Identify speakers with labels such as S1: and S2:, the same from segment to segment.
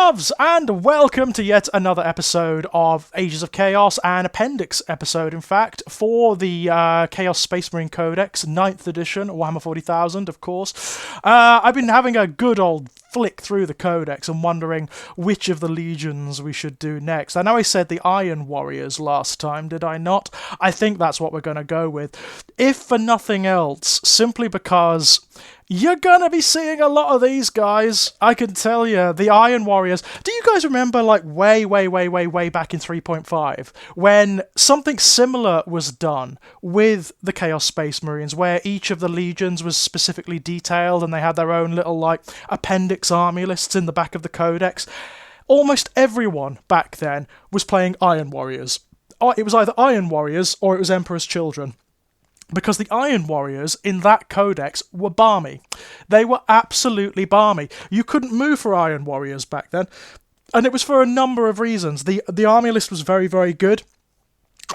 S1: loves, and welcome to yet another episode of Ages of Chaos, an appendix episode, in fact, for the Chaos Space Marine Codex, 9th edition, Warhammer 40,000, of course. I've been having a good old flick through the Codex and wondering which of the legions we should do next. I know I said the Iron Warriors last time, did I not? I think that's what we're going to go with. If for nothing else, simply because you're gonna be seeing a lot of these guys, I can tell you. The Iron Warriors. Do you guys remember, like, way back in 3.5, when something similar was done with the Chaos Space Marines, where each of the legions was specifically detailed and they had their own little, like, appendix army lists in the back of the Codex? Almost everyone back then was playing Iron Warriors. It was either Iron Warriors or it was Emperor's Children. Because the Iron Warriors in that codex were balmy. They were absolutely balmy. You couldn't move for Iron Warriors back then. And it was for a number of reasons. The army list was very, very good.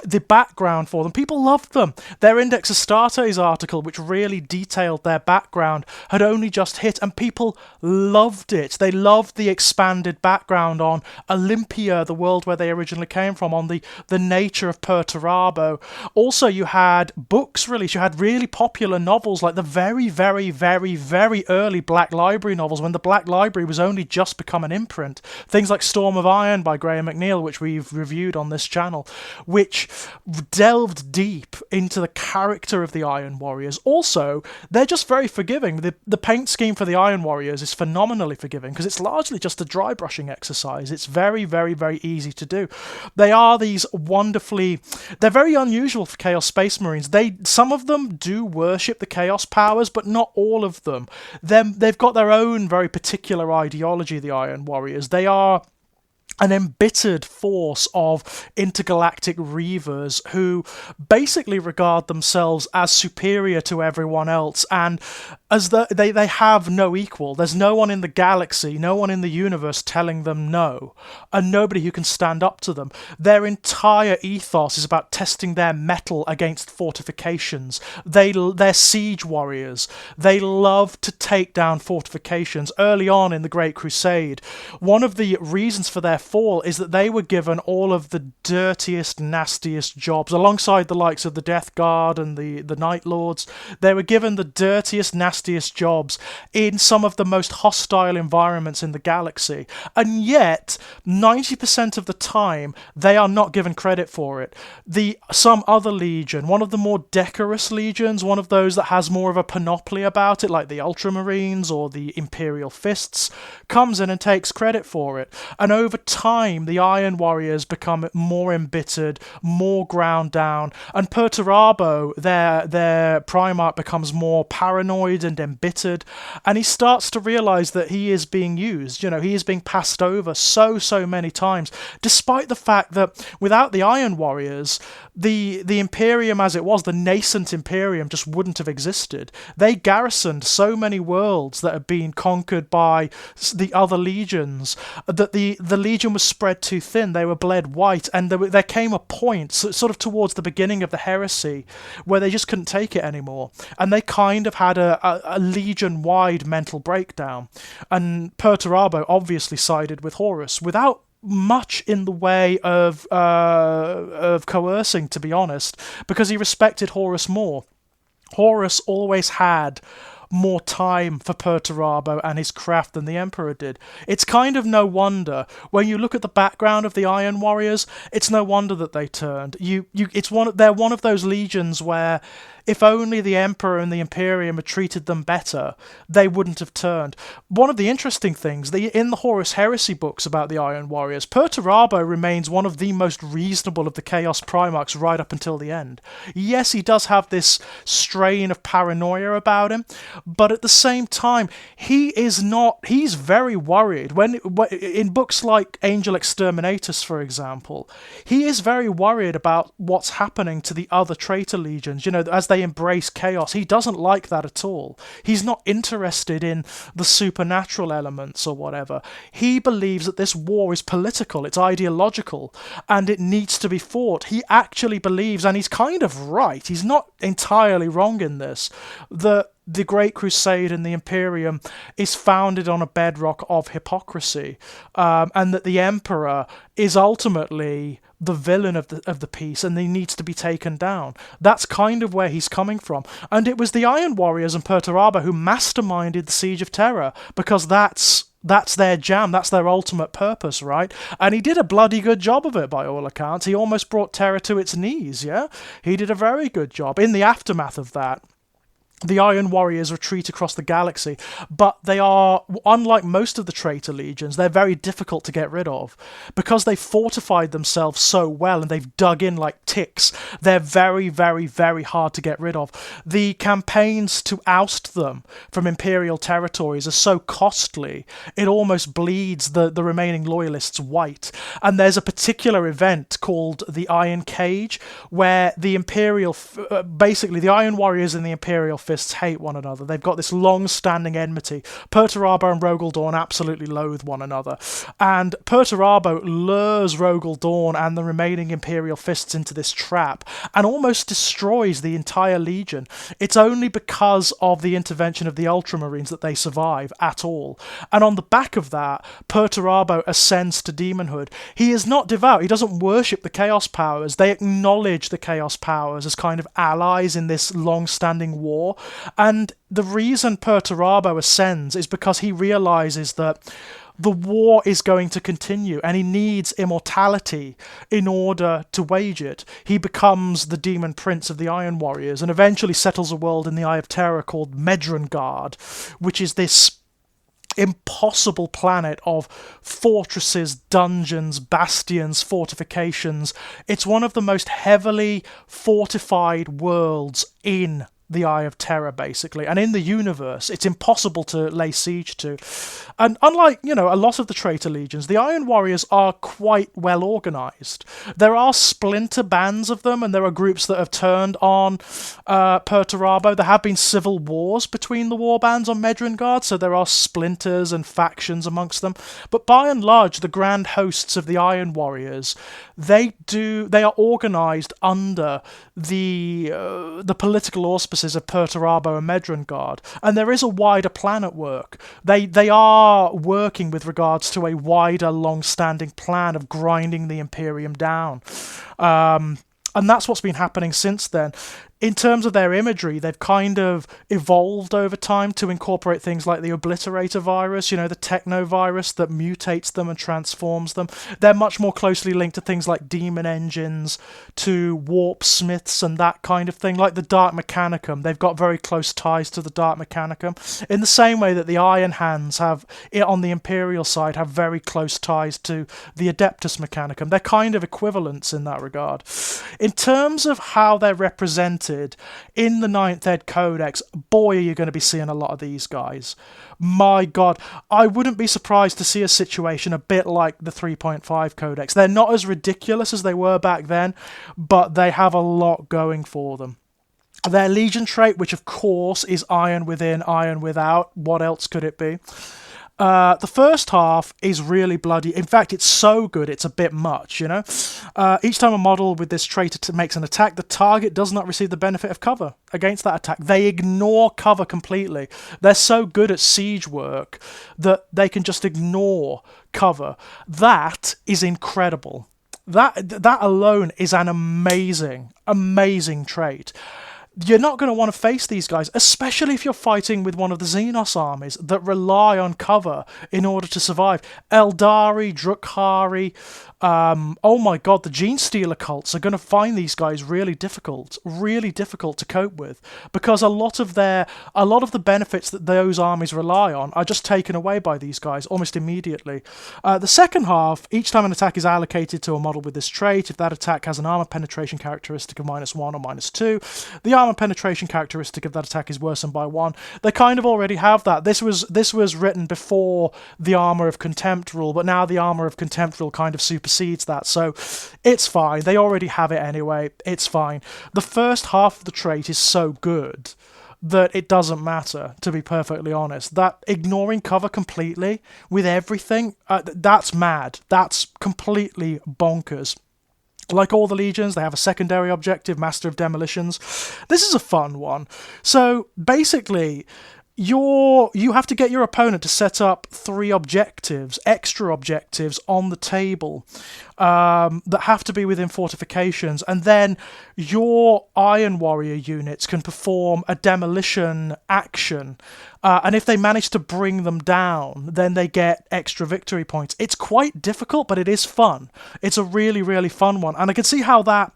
S1: The background for them, people loved them. Their Index Astartes article, which really detailed their background, had only just hit, and people loved it. They loved the expanded background on Olympia, the world where they originally came from, on the nature of Perturabo. Also, you had books released. You had really popular novels, like the very, very, very, very early Black Library novels, when the Black Library was only just become an imprint. Things like Storm of Iron by Graham McNeil, which we've reviewed on this channel, which delved deep into the character of the Iron Warriors. Also, they're just very forgiving. The paint scheme for the Iron Warriors is phenomenally forgiving because it's largely just a dry brushing exercise. It's very, very, very easy to do. They are these they're very unusual for Chaos Space Marines. Some of them do worship the Chaos powers, but not all of them. They've got their own very particular ideology, the Iron Warriors. They are an embittered force of intergalactic reavers who basically regard themselves as superior to everyone else, and as they have no equal. There's no one in the galaxy, no one in the universe telling them no, and nobody who can stand up to them. Their entire ethos is about testing their mettle against fortifications. They're siege warriors. They love to take down fortifications. Early on in the Great Crusade, one of the reasons for their fall is that they were given all of the dirtiest, nastiest jobs, alongside the likes of the Death Guard and the Night Lords. They were given the dirtiest, nastiest jobs in some of the most hostile environments in the galaxy, and yet 90% of the time they are not given credit for it. Some other legion, one of the more decorous legions, one of those that has more of a panoply about it, like the Ultramarines or the Imperial Fists, comes in and takes credit for it. And over time, the Iron Warriors become more embittered, more ground down, and Perturabo, their Primarch, becomes more paranoid and embittered, and he starts to realise that he is being used. He is being passed over so many times, despite the fact that without the Iron Warriors, the Imperium as it was, the nascent Imperium, just wouldn't have existed. They garrisoned so many worlds that had been conquered by the other legions that the legion was spread too thin. They were bled white, and there came a point, sort of towards the beginning of the heresy, where they just couldn't take it anymore, and they kind of had a legion-wide mental breakdown. And Perturabo obviously sided with Horus without much in the way of coercing, to be honest, because he respected Horus more. Horus always had more time for Perturabo and his craft than the Emperor did. It's kind of no wonder, when you look at the background of the Iron Warriors, it's no wonder that they turned. They're one of those legions where if only the Emperor and the Imperium had treated them better, they wouldn't have turned. One of the interesting things, in the Horus Heresy books about the Iron Warriors, Perturabo remains one of the most reasonable of the Chaos Primarchs right up until the end. Yes, he does have this strain of paranoia about him, but at the same time, he's very worried. In books like Angel Exterminatus, for example, he is very worried about what's happening to the other traitor legions, as they embrace chaos. He doesn't like that at all. He's not interested in the supernatural elements or whatever. He believes that this war is political, it's ideological, and it needs to be fought. He actually believes, and he's kind of right, he's not entirely wrong in this, that the Great Crusade and the Imperium is founded on a bedrock of hypocrisy, and that the Emperor is ultimately the villain of the piece, and he needs to be taken down. That's kind of where he's coming from. And it was the Iron Warriors and Perturabo who masterminded the Siege of Terra, because that's their jam, that's their ultimate purpose, right? And he did a bloody good job of it, by all accounts. He almost brought Terra to its knees, yeah? He did a very good job. In the aftermath of that, the Iron Warriors retreat across the galaxy, but they are, unlike most of the traitor legions, they're very difficult to get rid of. Because they've fortified themselves so well and they've dug in like ticks, they're very, very, very hard to get rid of. The campaigns to oust them from Imperial territories are so costly, it almost bleeds the remaining loyalists white. And there's a particular event called the Iron Cage, where the basically the Iron Warriors and the Imperial Fists hate one another. They've got this long-standing enmity. Perturabo and Rogel Dawn absolutely loathe one another. And Perturabo lures Rogel Dawn and the remaining Imperial Fists into this trap and almost destroys the entire Legion. It's only because of the intervention of the Ultramarines that they survive at all. And on the back of that, Perturabo ascends to demonhood. He is not devout. He doesn't worship the Chaos Powers. They acknowledge the Chaos Powers as kind of allies in this long-standing war. And the reason Perturabo ascends is because he realizes that the war is going to continue and he needs immortality in order to wage it. He becomes the demon prince of the Iron Warriors and eventually settles a world in the Eye of Terror called Medrengard, which is this impossible planet of fortresses, dungeons, bastions, fortifications. It's one of the most heavily fortified worlds in the Eye of Terror, basically, and in the universe it's impossible to lay siege to. And unlike, a lot of the traitor legions, the Iron Warriors are quite well organised. There are splinter bands of them, and there are groups that have turned on Perturabo. There have been civil wars between the warbands on Medrengard, so there are splinters and factions amongst them. But by and large, the grand hosts of the Iron Warriors, they are organised under the political auspices of Perturabo and Medrengard, and there is a wider plan at work. They are working with regards to a wider, long-standing plan of grinding the Imperium down. And that's what's been happening since then. In terms of their imagery, they've kind of evolved over time to incorporate things like the Obliterator virus, the techno-virus that mutates them and transforms them. They're much more closely linked to things like demon engines, to warp smiths and that kind of thing, like the Dark Mechanicum. They've got very close ties to the Dark Mechanicum, in the same way that the Iron Hands on the Imperial side, have very close ties to the Adeptus Mechanicum. They're kind of equivalents in that regard. In terms of how they're represented in the 9th Ed Codex, boy, are you going to be seeing a lot of these guys. My God, I wouldn't be surprised to see a situation a bit like the 3.5 Codex. They're not as ridiculous as they were back then, but they have a lot going for them. Their Legion trait, which of course is Iron Within, Iron Without, what else could it be? The first half is really bloody. In fact, it's so good, it's a bit much, Each time a model with this trait makes an attack, the target does not receive the benefit of cover against that attack. They ignore cover completely. They're so good at siege work that they can just ignore cover. That is incredible. That alone is an amazing, amazing trait. You're not going to want to face these guys, especially if you're fighting with one of the Xenos armies that rely on cover in order to survive. Eldari, Drukhari, oh my God, the Gene Stealer cults are going to find these guys really difficult to cope with, because a lot of the benefits that those armies rely on are just taken away by these guys almost immediately. The second half, each time an attack is allocated to a model with this trait, if that attack has an armor penetration characteristic of -1 or -2, the armor penetration characteristic of that attack is worsened by 1. They kind of already have that. This was written before the Armor of Contempt rule, but now the Armor of Contempt rule kind of supersedes that, so it's fine. They already have it anyway. It's fine. The first half of the trait is so good that it doesn't matter, to be perfectly honest. That ignoring cover completely with everything, that's mad. That's completely bonkers. Like all the legions, they have a secondary objective, Master of Demolitions. This is a fun one. So basically, you have to get your opponent to set up 3 objectives, extra objectives, on the table that have to be within fortifications, and then your Iron Warrior units can perform a demolition action. And if they manage to bring them down, then they get extra victory points. It's quite difficult, but it is fun. It's a really, really fun one. And I can see how that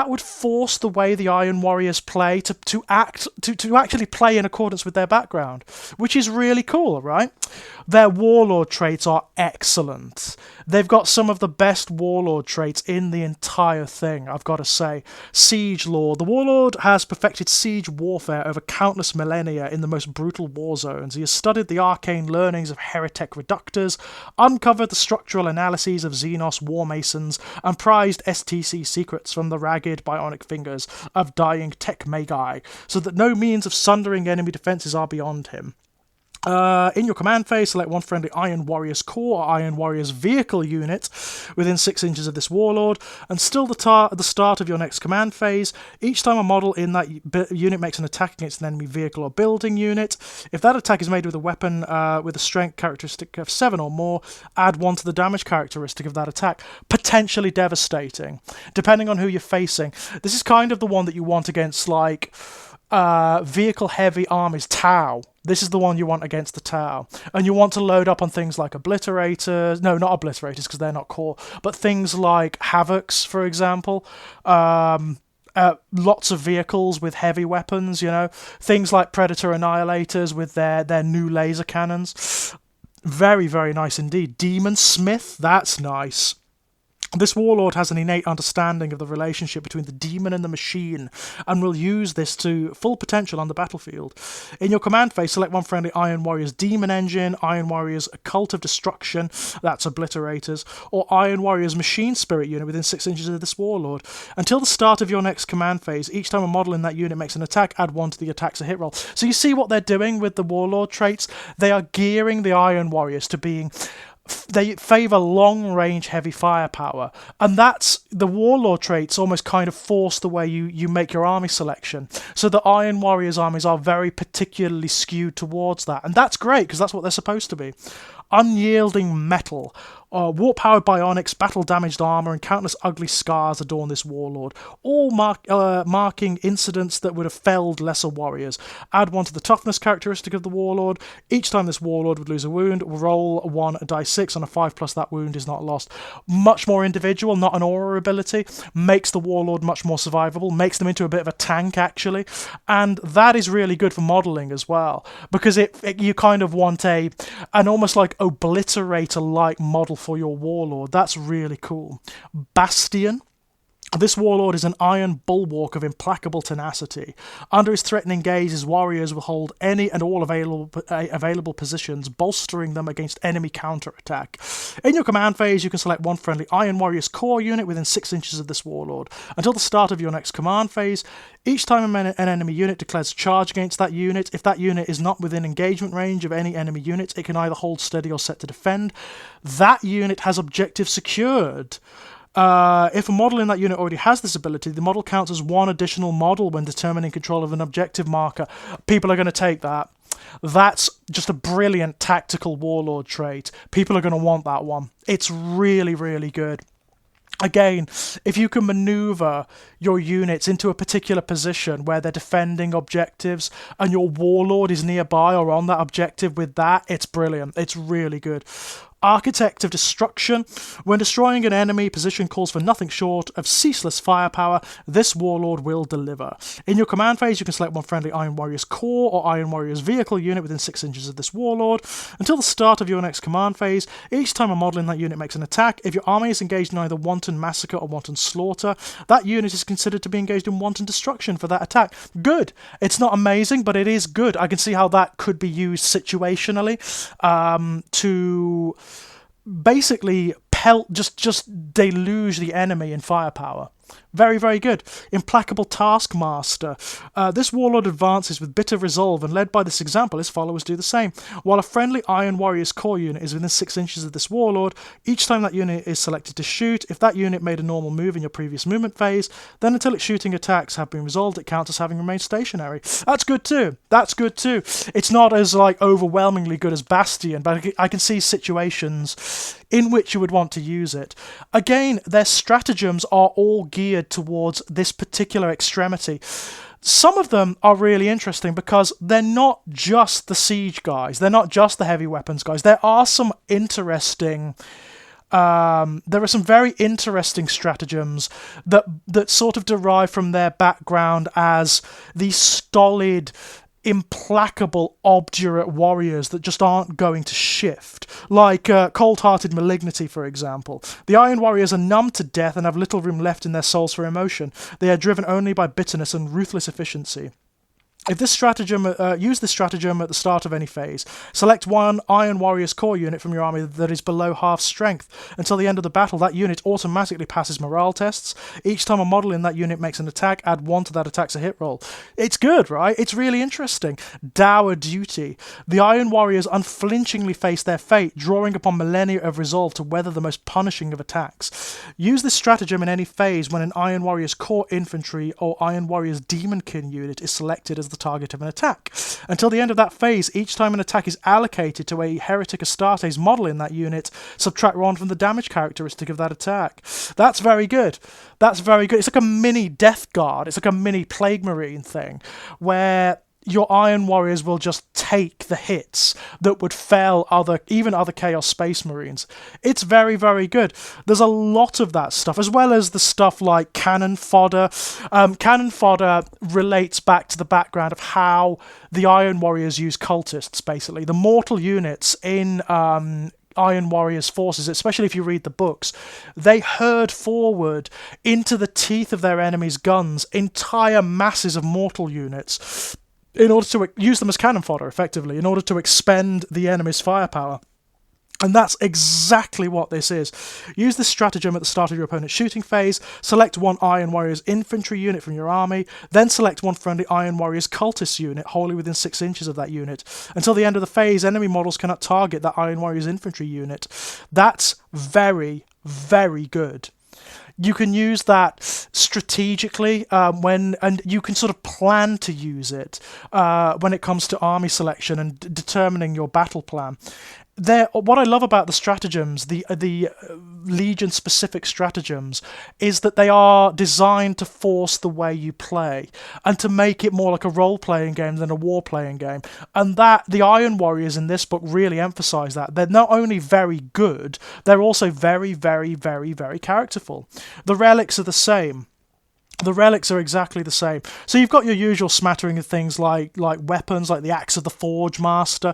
S1: would force the way the Iron Warriors play to actually play in accordance with their background, which is really cool, right? Their Warlord traits are excellent. They've got some of the best Warlord traits in the entire thing, I've got to say. Siege Lord. The Warlord has perfected siege warfare over countless millennia in the most brutal war zones. He has studied the arcane learnings of heretic reductors, uncovered the structural analyses of Xenos war masons, and prized STC secrets from the ragged bionic fingers of dying tech magi, so that no means of sundering enemy defences are beyond him. In your command phase, select one friendly Iron Warriors Core or Iron Warriors Vehicle unit within 6 inches of this Warlord, and still at the start of your next command phase, each time a model in that unit makes an attack against an enemy vehicle or building unit, if that attack is made with a weapon with a strength characteristic of 7 or more, add 1 to the damage characteristic of that attack. Potentially devastating, depending on who you're facing. This is kind of the one that you want against, like, vehicle-heavy armies. Tau. This is the one you want against the Tau. And you want to load up on things like obliterators. No, not obliterators, because they're not core. But things like Havocs, for example. Lots of vehicles with heavy weapons, you know. Things like Predator Annihilators with their new laser cannons. Very, very nice indeed. Demon Smith, that's nice. This Warlord has an innate understanding of the relationship between the demon and the machine, and will use this to full potential on the battlefield. In your command phase, select one friendly Iron Warriors Demon Engine, Iron Warriors Cult of Destruction, that's Obliterators, or Iron Warriors Machine Spirit unit within 6 inches of this Warlord. Until the start of your next command phase, each time a model in that unit makes an attack, add 1 to the attack's hit roll. So you see what they're doing with the Warlord traits? They are gearing the Iron Warriors to being... They favour long-range heavy firepower, and that's the Warlord traits almost kind of force the way you make your army selection. So the Iron Warriors armies are very particularly skewed towards that, and that's great because that's what they're supposed to be. Unyielding metal. Warp-powered bionics, battle-damaged armour, and countless ugly scars adorn this Warlord, all marking incidents that would have felled lesser warriors. Add 1 to the toughness characteristic of the Warlord. Each time this Warlord would lose a wound, roll 1 die 6 on a 5+, that wound is not lost. Much more individual, not an aura ability, makes the Warlord much more survivable, makes them into a bit of a tank, actually, and that is really good for modelling as well, because you kind of want an almost like Obliterator-like model for your Warlord. That's really cool. Bastion. This Warlord is an iron bulwark of implacable tenacity. Under his threatening gaze, his warriors will hold any and all available positions, bolstering them against enemy counterattack. In your command phase, you can select one friendly Iron Warriors Core unit within 6 inches of this Warlord. Until the start of your next command phase, each time an enemy unit declares charge against that unit, if that unit is not within engagement range of any enemy unit, it can either hold steady or set to defend. That unit has objective secured. If a model in that unit already has this ability, the model counts as 1 additional model when determining control of an objective marker. People are going to take that. That's just a brilliant tactical Warlord trait. People are going to want that one. It's really, really good. Again, if you can maneuver your units into a particular position where they're defending objectives and your Warlord is nearby or on that objective with that, it's brilliant. It's really good. Architect of Destruction. When destroying an enemy, position calls for nothing short of ceaseless firepower. This Warlord will deliver. In your command phase, you can select one friendly Iron Warriors Core or Iron Warriors Vehicle unit within 6 inches of this Warlord. Until the start of your next command phase, each time a model in that unit makes an attack, if your army is engaged in either wanton massacre or wanton slaughter, that unit is considered to be engaged in wanton destruction for that attack. Good. It's not amazing, but it is good. I can see how that could be used situationally to basically just deluge the enemy in firepower. Very, very good. Implacable Taskmaster. This warlord advances with bitter resolve, and led by this example, his followers do the same. While a friendly Iron Warrior's core unit is within 6 inches of this warlord, each time that unit is selected to shoot, if that unit made a normal move in your previous movement phase, then until its shooting attacks have been resolved, it counts as having remained stationary. That's good too. It's not as overwhelmingly good as Bastion, but I can see situations in which you would want to use it. Again, their stratagems are all geared towards this particular extremity. Some of them are really interesting because they're not just the siege guys, they're not just the heavy weapons guys. There are some very interesting stratagems that sort of derive from their background as these stolid, implacable, obdurate warriors that just aren't going to shift. Like Cold-Hearted Malignity, for example. The Iron Warriors are numb to death and have little room left in their souls for emotion. They are driven only by bitterness and ruthless efficiency. If this stratagem, use this stratagem at the start of any phase. Select one Iron Warrior's core unit from your army that is below half strength. Until the end of the battle, that unit automatically passes morale tests. Each time a model in that unit makes an attack, add 1 to that attack's a hit roll. It's good, right? It's really interesting. Dour Duty. The Iron Warriors unflinchingly face their fate, drawing upon millennia of resolve to weather the most punishing of attacks. Use this stratagem in any phase when an Iron Warrior's core infantry or Iron Warrior's demonkin unit is selected as the target of an attack. Until the end of that phase, each time an attack is allocated to a Heretic Astartes model in that unit, subtract 1 from the damage characteristic of that attack. That's very good. It's like a mini Death Guard. It's like a mini Plague Marine thing, where your Iron Warriors will just take the hits that would fell even other Chaos Space Marines. It's very, very good. There's a lot of that stuff, as well as the stuff like Cannon Fodder. Cannon Fodder relates back to the background of how the Iron Warriors use cultists, basically. The mortal units in Iron Warriors forces, especially if you read the books, they herd forward into the teeth of their enemies' guns entire masses of mortal units, in order to use them as cannon fodder, effectively, in order to expend the enemy's firepower. And that's exactly what this is. Use this stratagem at the start of your opponent's shooting phase, select one Iron Warriors infantry unit from your army, then select one friendly Iron Warriors cultist unit wholly within 6 inches of that unit. Until the end of the phase, enemy models cannot target that Iron Warriors infantry unit. That's very, very good. You can use that strategically and you can sort of plan to use it when it comes to army selection and determining your battle plan. What I love about the stratagems, the Legion-specific stratagems, is that they are designed to force the way you play and to make it more like a role-playing game than a war-playing game. And that the Iron Warriors in this book really emphasise that. They're not only very good, they're also very, very, very, very characterful. The relics are the same. The relics are exactly the same. So you've got your usual smattering of things like weapons, like the Axe of the Forge Master,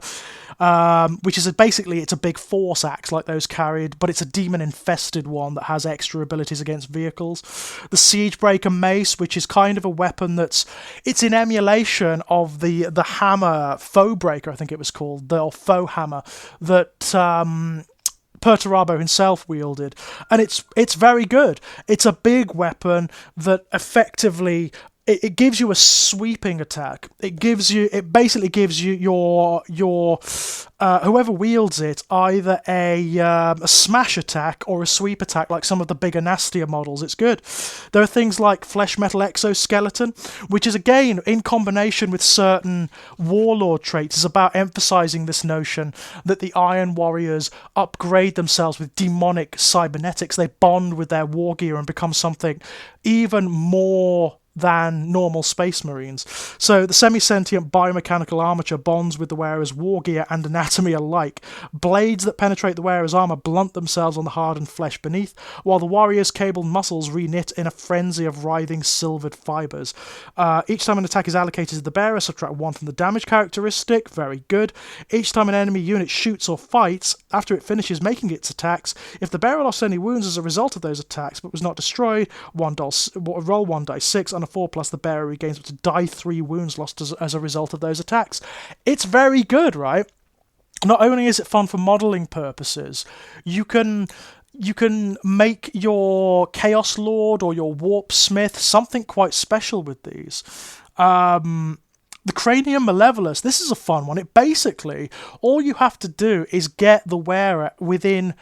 S1: which is it's a big force axe like those carried, but it's a demon-infested one that has extra abilities against vehicles. The Siegebreaker Mace, which is kind of a weapon it's in emulation of the hammer Foebreaker, I think it was called, or Foe Hammer, that Perturabo himself wielded, and it's very good. It's a big weapon that effectively it gives you a sweeping attack. It basically gives you your whoever wields it either a smash attack or a sweep attack, like some of the bigger, nastier models. It's good. There are things like Flesh Metal Exoskeleton, which is again in combination with certain warlord traits, is about emphasizing this notion that the Iron Warriors upgrade themselves with demonic cybernetics. They bond with their war gear and become something even more than normal Space Marines. So the semi-sentient biomechanical armature bonds with the wearer's war gear and anatomy alike. Blades that penetrate the wearer's armor blunt themselves on the hardened flesh beneath, while the warrior's cabled muscles reknit in a frenzy of writhing silvered fibers. Each time an attack is allocated to the bearer, subtract 1 from the damage characteristic. Very good. Each time an enemy unit shoots or fights, after it finishes making its attacks, if the bearer lost any wounds as a result of those attacks but was not destroyed, roll 1 die 6. On a 4+, the bearer regains up to die 3 wounds lost as a result of those attacks. It's very good, right? Not only is it fun for modelling purposes, you can you can make your Chaos Lord or your Warp Smith something quite special with these. The Cranium Malevolus, this is a fun one. It basically, all you have to do is get the wearer within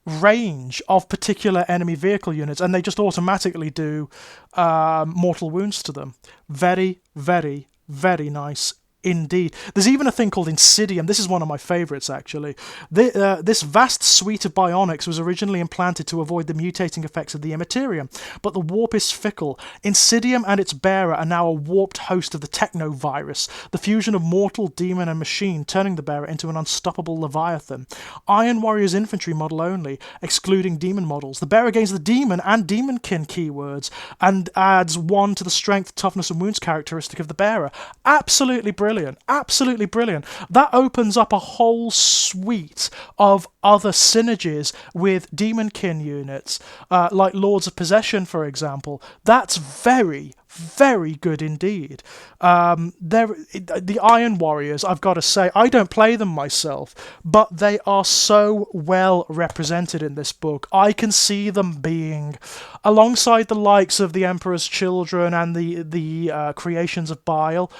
S1: range of particular enemy vehicle units, and they just automatically do mortal wounds to them. Very, very, very nice indeed. There's even a thing called Insidium. This is one of my favourites, actually. This vast suite of bionics was originally implanted to avoid the mutating effects of the Immaterium, but the warp is fickle. Insidium and its bearer are now a warped host of the Techno-Virus, the fusion of mortal, demon, and machine, turning the bearer into an unstoppable Leviathan. Iron Warrior's infantry model only, excluding demon models. The bearer gains the demon and demonkin keywords, and adds 1 to the strength, toughness, and wounds characteristic of the bearer. Absolutely brilliant. Absolutely brilliant. That opens up a whole suite of other synergies with demonkin units, like Lords of Possession, for example. That's very, very good indeed. The Iron Warriors, I've got to say, I don't play them myself, but they are so well represented in this book. I can see them being, alongside the likes of the Emperor's Children and the Creations of Bile,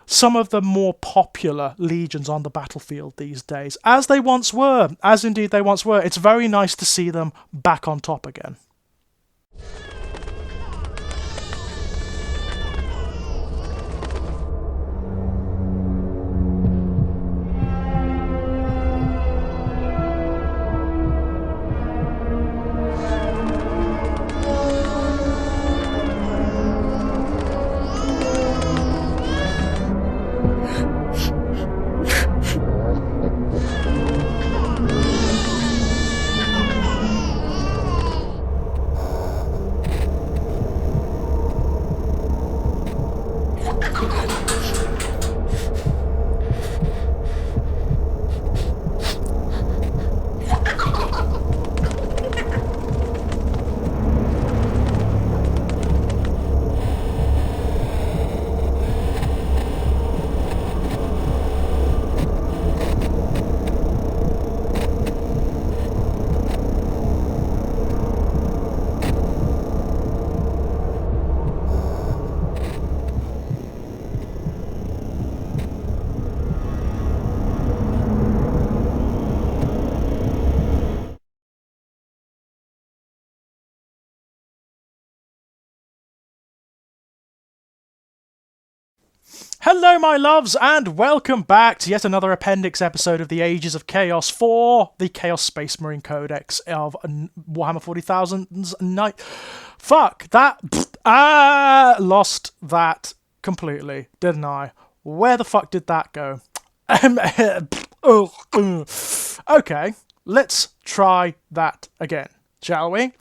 S1: some of the more popular legions on the battlefield these days, as they once were, as indeed they once were. It's very nice to see them back on top again. Hello, my loves, and welcome back to yet another appendix episode of the Ages of Chaos for the Chaos Space Marine Codex of Warhammer 40,000's Night. Fuck, that... lost that completely, didn't I? Where the fuck did that go? Okay, let's try that again, shall we?